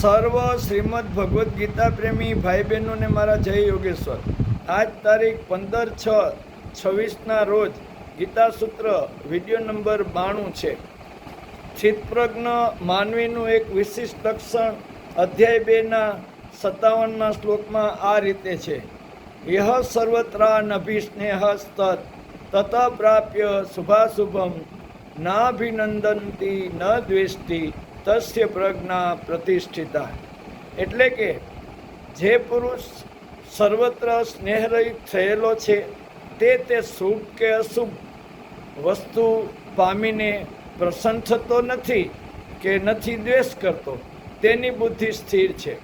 સર્વ શ્રીમદ ભગવદ્ ગીતા પ્રેમી ભાઈ બહેનોને મારા જય યોગેશ્વર. આજ તારીખ 15/6/26ના રોજ ગીતા સૂત્ર વિડીયો નંબર 92 છે. સ્થિતપ્રજ્ઞ માનવીનું એક વિશિષ્ટ લક્ષણ અધ્યાય 2ના 57મા શ્લોકમાં આ રીતે છે: યહ સર્વત્રાનભિસ્નેહ તત પ્રાપ્ય શુભાશુભમ નાભિનંદંતી ન દ્વેષ્ટિ તસ્ય પ્રજ્ઞા પ્રતિષ્ઠિતા. એટલે કે જે પુરુષ સર્વત્ર સ્નેહરહિત થયેલો છે તે શુભ કે અશુભ વસ્તુ પામીને પ્રસન્ન થતો નથી કે નથી દ્વેષ કરતો, તેની બુદ્ધિ સ્થિર છે.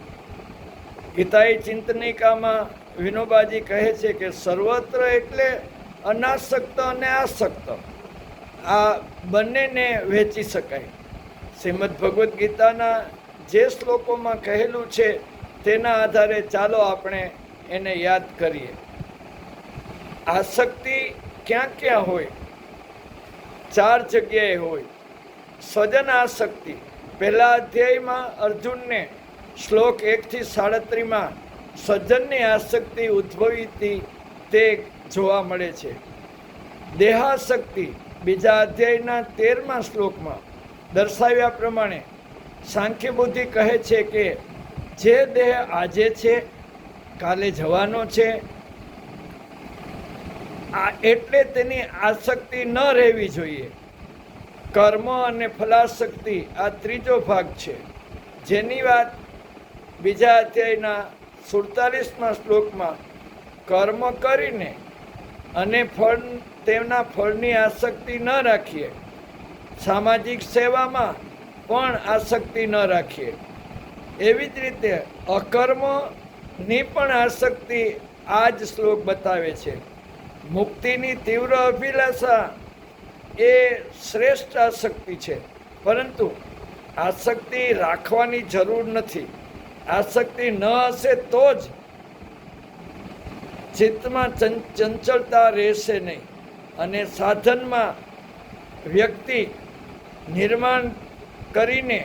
ગીતાઈ ચિંતનિકામાં વિનોબાજી કહે છે કે સર્વત્ર એટલે અનાસક્ત અને આસક્ત, આ બંનેને વહેંચી શકાય. શ્રીમદ ભગવદ્ ગીતાના જે શ્લોકોમાં કહેલું છે તેના આધારે ચાલો આપણે એને યાદ કરીએ. આસક્તિ ક્યાં ક્યાં હોય? 4 જગ્યાએ હોય. સ્વજન આસક્તિ, પહેલા અધ્યાયમાં અર્જુનને શ્લોક 1થી 37માં સ્વજનની આસક્તિ ઉદ્ભવી હતી તે જોવા મળે છે. દેહાસક્તિ બીજા અધ્યાયના 13મા શ્લોકમાં દર્શાવ્યા પ્રમાણે સાંખ્ય બુદ્ધિ કહે છે કે જે દેહ આજે છે કાલે જવાનો છે, એટલે તેની આસક્તિ ન રહેવી જોઈએ. કર્મ અને ફલાસક્તિ આ ત્રીજો ભાગ છે, જેની વાત બીજા અધ્યાયના 47મા શ્લોકમાં કર્મ કરીને અને તેમના ફળની આસક્તિ ન રાખીએ, સામાજિક સેવામાં પણ આસક્તિ ન રાખીએ. એવી જ રીતે અકર્મની પણ આસક્તિ આ જ શ્લોક બતાવે છે. મુક્તિની તીવ્ર અભિલાષા એ શ્રેષ્ઠ આસક્તિ છે, પરંતુ આસક્તિ રાખવાની જરૂર નથી. આસક્તિ ન હશે તો જ ચિત્તમાં ચંચળતા રહેશે નહીં અને સાધનમાં વ્યક્તિ નિર્માણ કરીને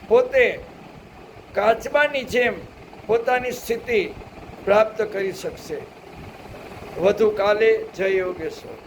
પોતે કાચબાની જેમ પોતાની સ્થિતિ પ્રાપ્ત કરી શકશે. વધુ કાલે જય યોગેશ્વર.